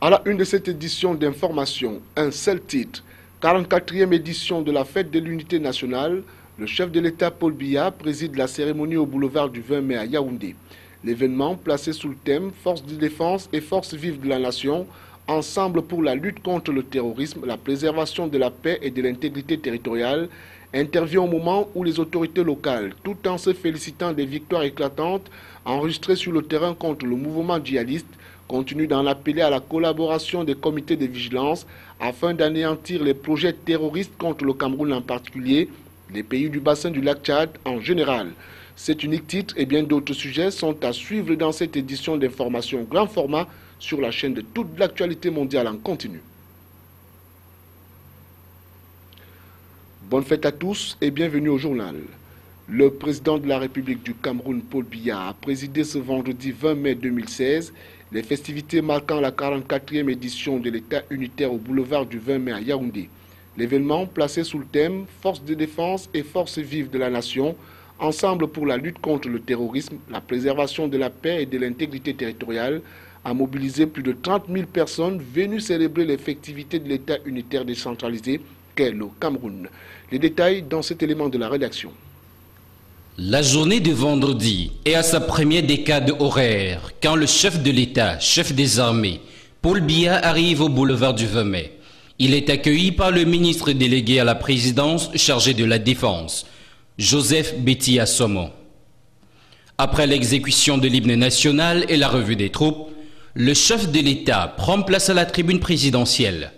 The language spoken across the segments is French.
À la une de cette édition d'information, un seul titre, 44e édition de la fête de l'unité nationale, le chef de l'État Paul Biya préside la cérémonie au boulevard du 20 mai à Yaoundé. L'événement, placé sous le thème « Forces de défense et forces vives de la nation », ensemble pour la lutte contre le terrorisme, la préservation de la paix et de l'intégrité territoriale, intervient au moment où les autorités locales, tout en se félicitant des victoires éclatantes enregistrées sur le terrain contre le mouvement djihadiste, continue d'en appeler à la collaboration des comités de vigilance afin d'anéantir les projets terroristes contre le Cameroun en particulier, les pays du bassin du lac Tchad en général. Cet unique titre et bien d'autres sujets sont à suivre dans cette édition d'information grand format sur la chaîne de toute l'actualité mondiale en continu. Bonne fête à tous et bienvenue au journal. Le président de la République du Cameroun, Paul Biya, a présidé ce vendredi 20 mai 2016 les festivités marquant la 44e édition de l'État unitaire au boulevard du 20 mai à Yaoundé. L'événement, placé sous le thème « Forces de défense et forces vives de la nation », ensemble pour la lutte contre le terrorisme, la préservation de la paix et de l'intégrité territoriale, a mobilisé plus de 30 000 personnes venues célébrer les festivités de l'État unitaire décentralisé qu'est le Cameroun. Les détails dans cet élément de la rédaction. La journée de vendredi est à sa première décade horaire quand le chef de l'État, chef des armées, Paul Biya arrive au boulevard du 20 mai. Il est accueilli par le ministre délégué à la présidence chargé de la défense, Joseph Betty Assomo. Après l'exécution de l'hymne national et la revue des troupes, le chef de l'État prend place à la tribune présidentielle.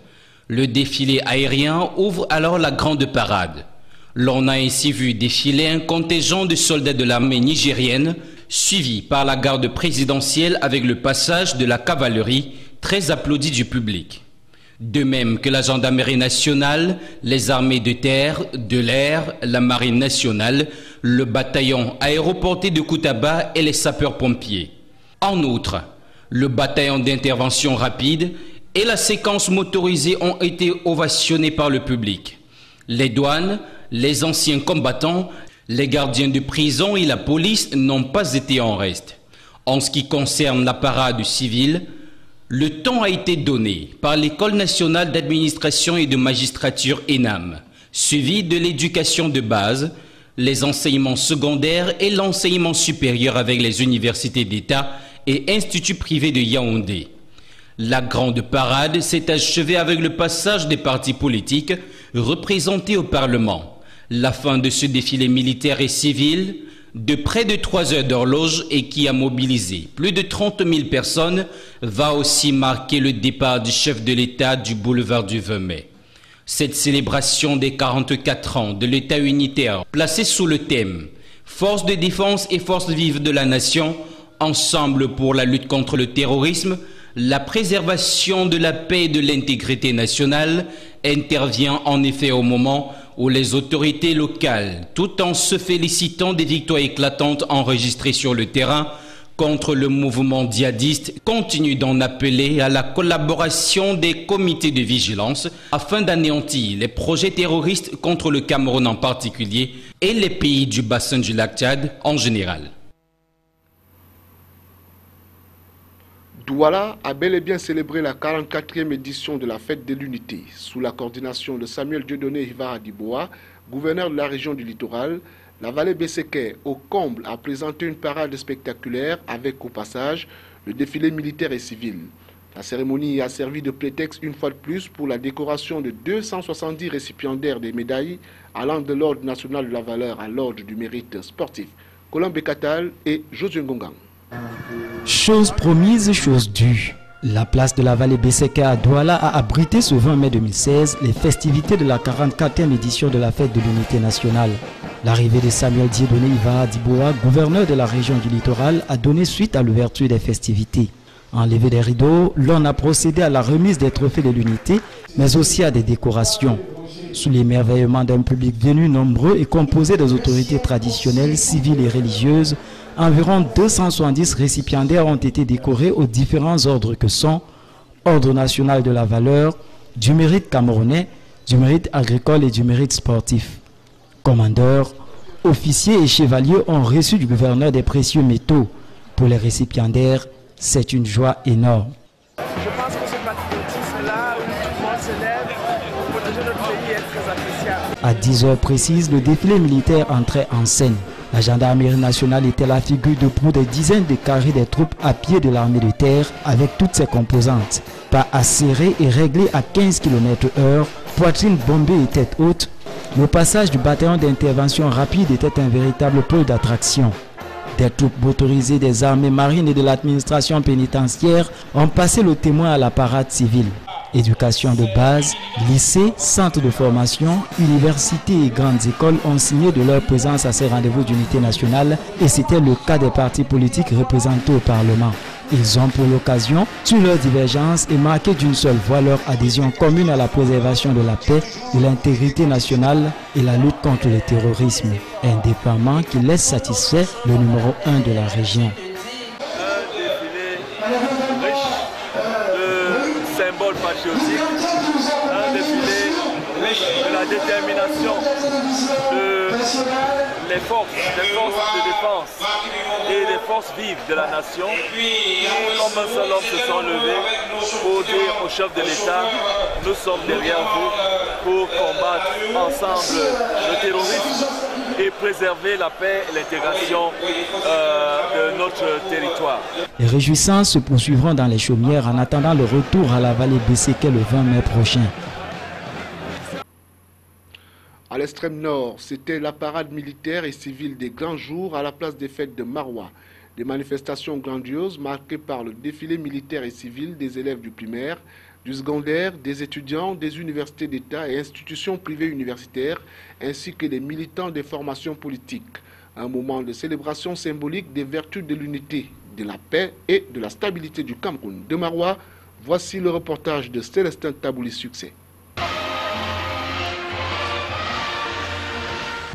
Le défilé aérien ouvre alors la grande parade. L'on a ainsi vu défiler un contingent de soldats de l'armée nigérienne, suivi par la garde présidentielle avec le passage de la cavalerie, très applaudie du public. De même que la gendarmerie nationale, les armées de terre, de l'air, la marine nationale, le bataillon aéroporté de Koutaba et les sapeurs-pompiers. En outre, le bataillon d'intervention rapide et la séquence motorisée ont été ovationnés par le public. Les douanes, les anciens combattants, les gardiens de prison et la police n'ont pas été en reste. En ce qui concerne la parade civile, le ton a été donné par l'École nationale d'administration et de magistrature ENAM, suivi de l'éducation de base, les enseignements secondaires et l'enseignement supérieur avec les universités d'État et instituts privés de Yaoundé. La grande parade s'est achevée avec le passage des partis politiques représentés au Parlement. La fin de ce défilé militaire et civil, de près de 3 heures d'horloge et qui a mobilisé plus de 30 000 personnes, va aussi marquer le départ du chef de l'État du boulevard du 20 mai. Cette célébration des 44 ans de l'État unitaire, placée sous le thème « Forces de défense et forces vives de la nation », ensemble pour la lutte contre le terrorisme, la préservation de la paix et de l'intégrité nationale, intervient en effet au moment où les autorités locales, tout en se félicitant des victoires éclatantes enregistrées sur le terrain contre le mouvement djihadiste, continuent d'en appeler à la collaboration des comités de vigilance afin d'anéantir les projets terroristes contre le Cameroun en particulier et les pays du bassin du lac Tchad en général. Douala a bel et bien célébré la 44e édition de la fête de l'unité. Sous la coordination de Samuel Dieudonné Ivara Diboa, gouverneur de la région du littoral, la vallée Besséké, au comble, a présenté une parade spectaculaire avec au passage le défilé militaire et civil. La cérémonie a servi de prétexte une fois de plus pour la décoration de 270 récipiendaires des médailles allant de l'ordre national de la valeur à l'ordre du mérite sportif. Colin Bekatal et Josué Ngongang. Chose promise, chose due. La place de la vallée Besséké à Douala a abrité ce 20 mai 2016 les festivités de la 44e édition de la fête de l'unité nationale. L'arrivée de Samuel Dieudonné Ivara Diboa, gouverneur de la région du littoral, a donné suite à l'ouverture des festivités. Enlevé des rideaux, l'on a procédé à la remise des trophées de l'unité, mais aussi à des décorations. Sous l'émerveillement d'un public venu nombreux et composé des autorités traditionnelles, civiles et religieuses, environ 270 récipiendaires ont été décorés aux différents ordres que sont Ordre national de la valeur, du mérite camerounais, du mérite agricole et du mérite sportif. Commandeurs, officiers et chevaliers ont reçu du gouverneur des précieux métaux. Pour les récipiendaires, c'est une joie énorme. Je pense que ce patriotisme-là, où tout le monde s'élève pour protéger notre pays, est très appréciable. À 10 heures précises, le défilé militaire entrait en scène. La gendarmerie nationale était la figure de proue des dizaines de carrés des troupes à pied de l'armée de terre avec toutes ses composantes. Pas acéré et réglé à 15 km/h, poitrine bombée et tête haute, le passage du bataillon d'intervention rapide était un véritable pôle d'attraction. Des troupes motorisées des armées marines et de l'administration pénitentiaire ont passé le témoin à la parade civile. Éducation de base, lycées, centres de formation, universités et grandes écoles ont signé de leur présence à ces rendez-vous d'unité nationale et c'était le cas des partis politiques représentés au Parlement. Ils ont pour l'occasion tué leurs divergences et marqué d'une seule voix leur adhésion commune à la préservation de la paix, de l'intégrité nationale et la lutte contre le terrorisme. Un déploiement qui laisse satisfait le numéro 1 de la région. Symbole patriotique, un défilé riche de la détermination des forces de défense et des forces vives de la nation, comme un seul homme se sont levés pour dire au chef de l'État, nous sommes derrière vous pour combattre ensemble le terrorisme et préserver la paix et l'intégration de notre territoire. Les réjouissances se poursuivront dans les chaumières en attendant le retour à la vallée Besséké le 20 mai prochain. À l'extrême nord, c'était la parade militaire et civile des grands jours à la place des fêtes de Maroua. Des manifestations grandioses marquées par le défilé militaire et civil des élèves du primaire, du secondaire, des étudiants, des universités d'État et institutions privées universitaires, ainsi que des militants des formations politiques. Un moment de célébration symbolique des vertus de l'unité, de la paix et de la stabilité du Cameroun. De Maroua, voici le reportage de Célestin Tabouli-Succès.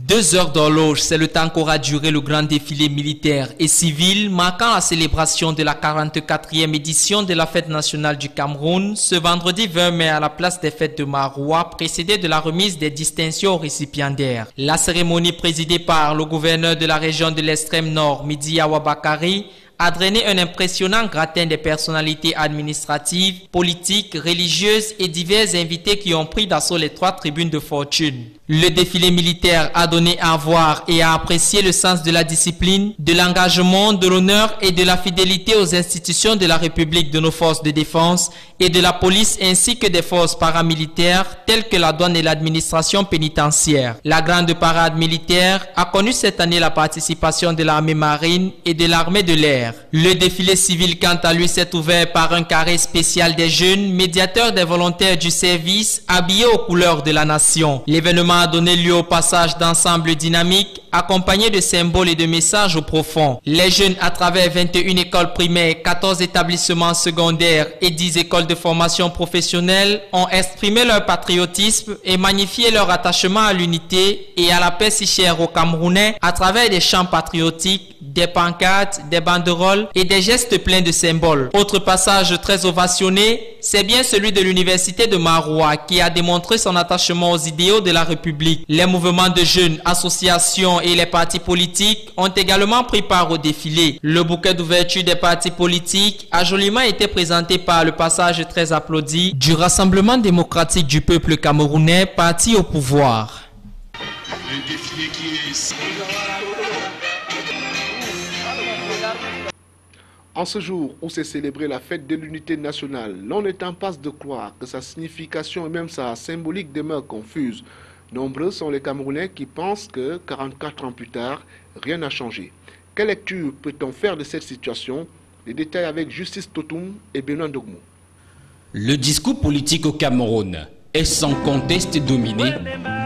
2 heures d'horloge, c'est le temps qu'aura duré le grand défilé militaire et civil marquant la célébration de la 44e édition de la fête nationale du Cameroun ce vendredi 20 mai à la place des fêtes de Maroua, précédée de la remise des distinctions aux récipiendaires. La cérémonie présidée par le gouverneur de la région de l'extrême nord, Midi Awabakari, a drainé un impressionnant gratin des personnalités administratives, politiques, religieuses et divers invités qui ont pris d'assaut les 3 tribunes de fortune. Le défilé militaire a donné à voir et à apprécier le sens de la discipline, de l'engagement, de l'honneur et de la fidélité aux institutions de la République de nos forces de défense et de la police ainsi que des forces paramilitaires telles que la douane et l'administration pénitentiaire. La grande parade militaire a connu cette année la participation de l'armée marine et de l'armée de l'air. Le défilé civil, quant à lui, s'est ouvert par un carré spécial des jeunes, médiateurs des volontaires du service, habillés aux couleurs de la nation. L'événement a donné lieu au passage d'ensembles dynamiques, accompagnés de symboles et de messages au profond. Les jeunes, à travers 21 écoles primaires, 14 établissements secondaires et 10 écoles de formation professionnelle, ont exprimé leur patriotisme et magnifié leur attachement à l'unité et à la paix si chère aux Camerounais à travers des chants patriotiques, des pancartes, des banderoles et des gestes pleins de symboles. Autre passage très ovationné, c'est bien celui de l'université de Maroua qui a démontré son attachement aux idéaux de la République. Les mouvements de jeunes, associations et les partis politiques ont également pris part au défilé. Le bouquet d'ouverture des partis politiques a joliment été présenté par le passage très applaudi du Rassemblement démocratique du peuple camerounais, parti au pouvoir. Le défilé qui est... En ce jour où s'est célébrée la fête de l'unité nationale, l'on est en passe de croire que sa signification et même sa symbolique demeurent confuses. Nombreux sont les Camerounais qui pensent que, 44 ans plus tard, rien n'a changé. Quelle lecture peut-on faire de cette situation? Les détails avec Justice Totoum et Benoît Ndogmo. Le discours politique au Cameroun est sans conteste dominé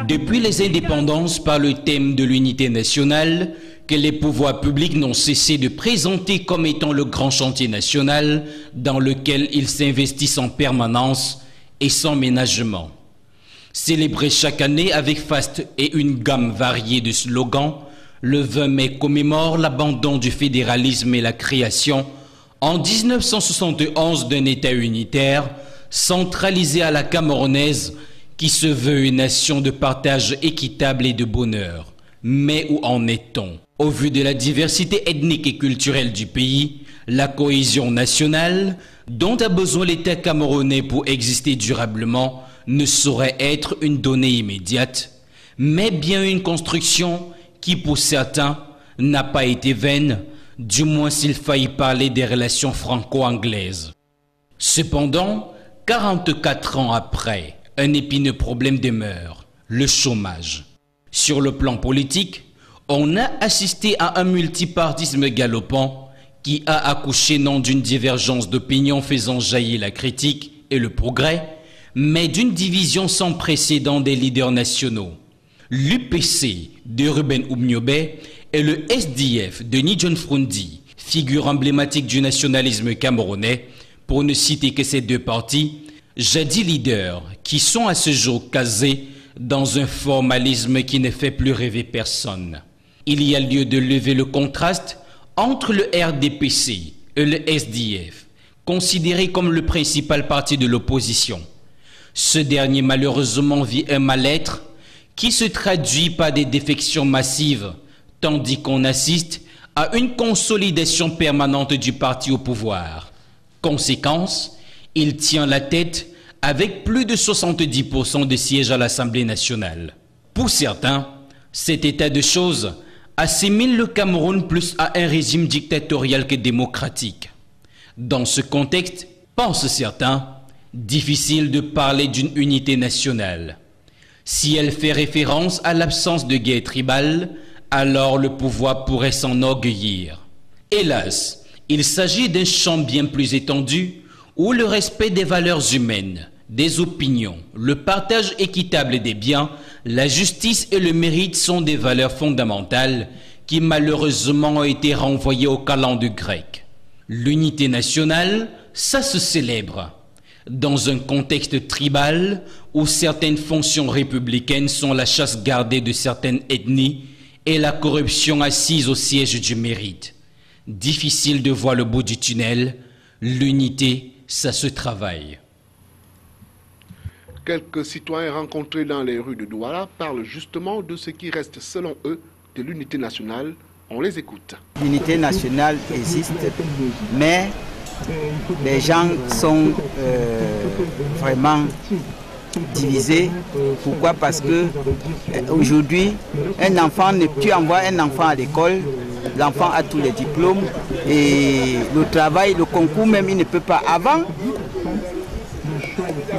depuis les indépendances par le thème de l'unité nationale que les pouvoirs publics n'ont cessé de présenter comme étant le grand chantier national dans lequel ils s'investissent en permanence et sans ménagement. Célébré chaque année avec faste et une gamme variée de slogans, le 20 mai commémore l'abandon du fédéralisme et la création, En 1971 d'un État unitaire, centralisé à la camerounaise, qui se veut une nation de partage équitable et de bonheur. Mais où en est-on? Au vu de la diversité ethnique et culturelle du pays, la cohésion nationale, dont a besoin l'État camerounais pour exister durablement, ne saurait être une donnée immédiate, mais bien une construction qui, pour certains, n'a pas été vaine, du moins s'il faille parler des relations franco-anglaises. Cependant, 44 ans après, un épineux problème demeure, le chômage. Sur le plan politique, on a assisté à un multipartisme galopant qui a accouché non d'une divergence d'opinion faisant jaillir la critique et le progrès, mais d'une division sans précédent des leaders nationaux. L'UPC de Ruben Oubniobé et le SDF de Nidjon Frundi, figure emblématique du nationalisme camerounais, pour ne citer que ces deux partis, jadis leaders qui sont à ce jour casés dans un formalisme qui ne fait plus rêver personne. Il y a lieu de lever le contraste entre le RDPC et le SDF, considéré comme le principal parti de l'opposition. Ce dernier malheureusement vit un mal-être qui se traduit par des défections massives, tandis qu'on assiste à une consolidation permanente du parti au pouvoir. Conséquence, il tient la tête avec plus de 70% de sièges à l'Assemblée nationale. Pour certains, cet état de choses assimile le Cameroun plus à un régime dictatorial que démocratique. Dans ce contexte, pensent certains, difficile de parler d'une unité nationale. Si elle fait référence à l'absence de guerre tribale, alors le pouvoir pourrait s'enorgueillir. Hélas, il s'agit d'un champ bien plus étendu où le respect des valeurs humaines, des opinions, le partage équitable des biens, la justice et le mérite sont des valeurs fondamentales qui malheureusement ont été renvoyées au calendrier grec. L'unité nationale, ça se célèbre. Dans un contexte tribal où certaines fonctions républicaines sont la chasse gardée de certaines ethnies et la corruption assise au siège du mérite. Difficile de voir le bout du tunnel, l'unité, ça se travaille. Quelques citoyens rencontrés dans les rues de Douala parlent justement de ce qui reste selon eux de l'unité nationale. On les écoute. L'unité nationale existe, mais les gens sont vraiment divisés. Pourquoi? Parce que aujourd'hui, tu envoies un enfant à l'école, l'enfant a tous les diplômes et le travail, le concours même, il ne peut pas. Avant,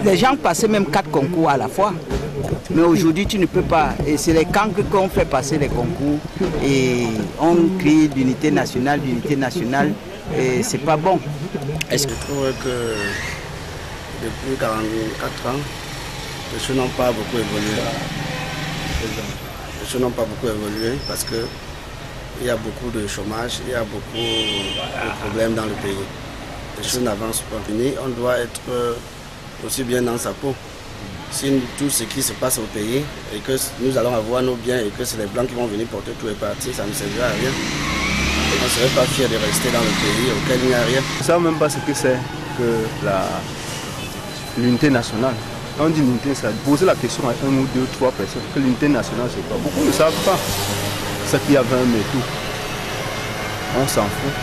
les gens passaient même 4 concours à la fois. Mais aujourd'hui, tu ne peux pas. Et c'est les cancres qu'on fait passer les concours. Et on crie l'unité nationale, et c'est pas bon. Est-ce que je trouve que depuis 44 ans, les choses n'ont pas beaucoup évolué. Les choses n'ont pas beaucoup évolué parce qu'il y a beaucoup de chômage, il y a beaucoup de problèmes dans le pays. Les choses n'avancent pas. On doit être aussi bien dans sa peau. Si tout ce qui se passe au pays et que nous allons avoir nos biens et que c'est les Blancs qui vont venir porter tous les partis, ça ne servira à rien. Et on ne serait pas fiers de rester dans le pays auquel il n'y a rien. Je ne sais même pas ce que c'est que l'unité nationale. Quand on dit l'unité, ça poser la question à 1 ou 2, 3 personnes. Que l'unité nationale, c'est quoi? Beaucoup ne savent pas ce qu'il y avait un mais tout. On s'en fout.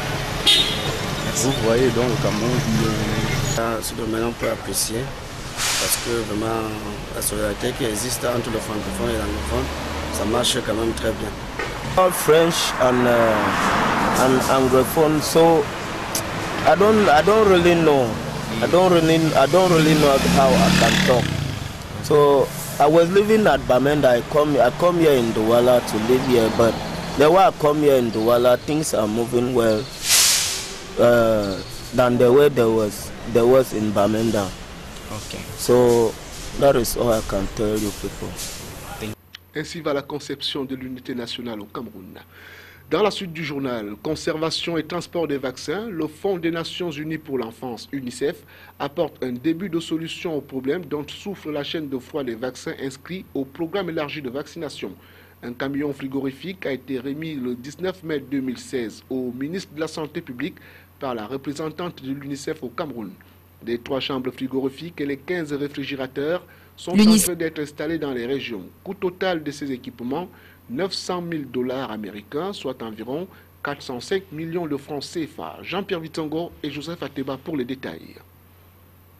Vous voyez donc le Cameroun. Ce domaine, on peut apprécier. Parce que vraiment, la solidarité qui existe entre le francophone et l'anglophone, ça marche quand même très bien. All French and anglophone, so I don't really know. I don't really know how I can talk. So I was living at Bamenda. I come here in Douala to live here, but the way I come here in Douala, things are moving well than the way there was in Bamenda. Okay. So that is all I can tell you people. Ainsi va la conception de l'unité nationale au Cameroun. Dans la suite du journal, conservation et transport des vaccins, le Fonds des Nations Unies pour l'enfance, UNICEF, apporte un début de solution au problème dont souffre la chaîne de froid des vaccins inscrits au programme élargi de vaccination. Un camion frigorifique a été remis le 19 mai 2016 au ministre de la Santé publique par la représentante de l'UNICEF au Cameroun. Les 3 chambres frigorifiques et les 15 réfrigérateurs sont en train d'être installés dans les régions. Coût total de ces équipements, 900 000 $ américains, soit environ 405 millions de francs CFA. Jean-Pierre Vitongo et Joseph Ateba pour les détails.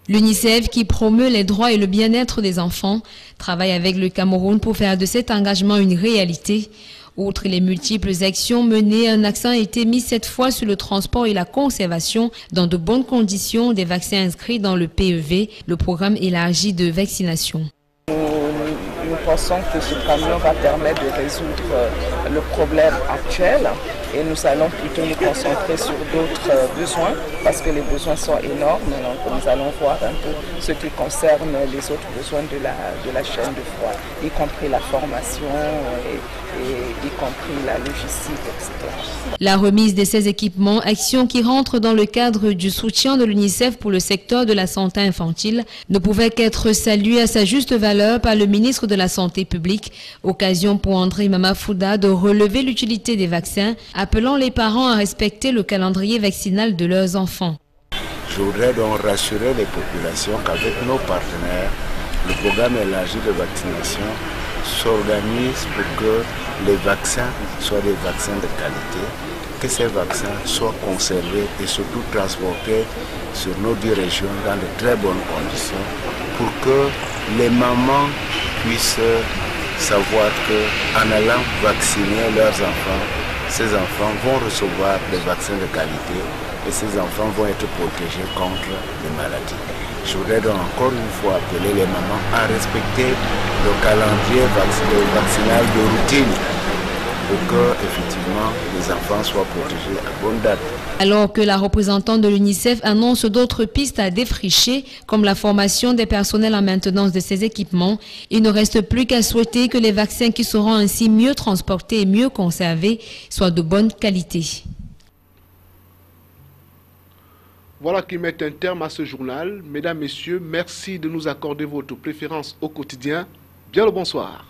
L'UNICEF, qui promeut les droits et le bien-être des enfants, travaille avec le Cameroun pour faire de cet engagement une réalité. Outre les multiples actions menées, un accent a été mis cette fois sur le transport et la conservation dans de bonnes conditions des vaccins inscrits dans le PEV, le programme élargi de vaccination. Nous pensons que ce camion va permettre de résoudre le problème actuel et nous allons plutôt nous concentrer sur d'autres besoins parce que les besoins sont énormes. Donc nous allons voir un peu ce qui concerne les autres besoins de la chaîne de froid, y compris la formation et y compris la logistique, etc. La remise de ces équipements, action qui rentre dans le cadre du soutien de l'UNICEF pour le secteur de la santé infantile, ne pouvait qu'être saluée à sa juste valeur par le ministre de la Santé publique, occasion pour André Mamafouda de relever l'utilité des vaccins, appelant les parents à respecter le calendrier vaccinal de leurs enfants. Je voudrais donc rassurer les populations qu'avec nos partenaires, le programme élargi de vaccination s'organise pour que les vaccins soient des vaccins de qualité, que ces vaccins soient conservés et surtout transportés sur nos 10 régions dans de très bonnes conditions pour que les mamans puissent savoir qu'en allant vacciner leurs enfants, ces enfants vont recevoir des vaccins de qualité et ces enfants vont être protégés contre les maladies. Je voudrais donc encore une fois appeler les mamans à respecter le calendrier vaccinal de routine pour que, effectivement, les enfants soient protégés à bonne date. Alors que la représentante de l'UNICEF annonce d'autres pistes à défricher, comme la formation des personnels en maintenance de ces équipements, il ne reste plus qu'à souhaiter que les vaccins qui seront ainsi mieux transportés et mieux conservés soient de bonne qualité. Voilà qui met un terme à ce journal. Mesdames, Messieurs, merci de nous accorder votre préférence au quotidien. Bien le bonsoir.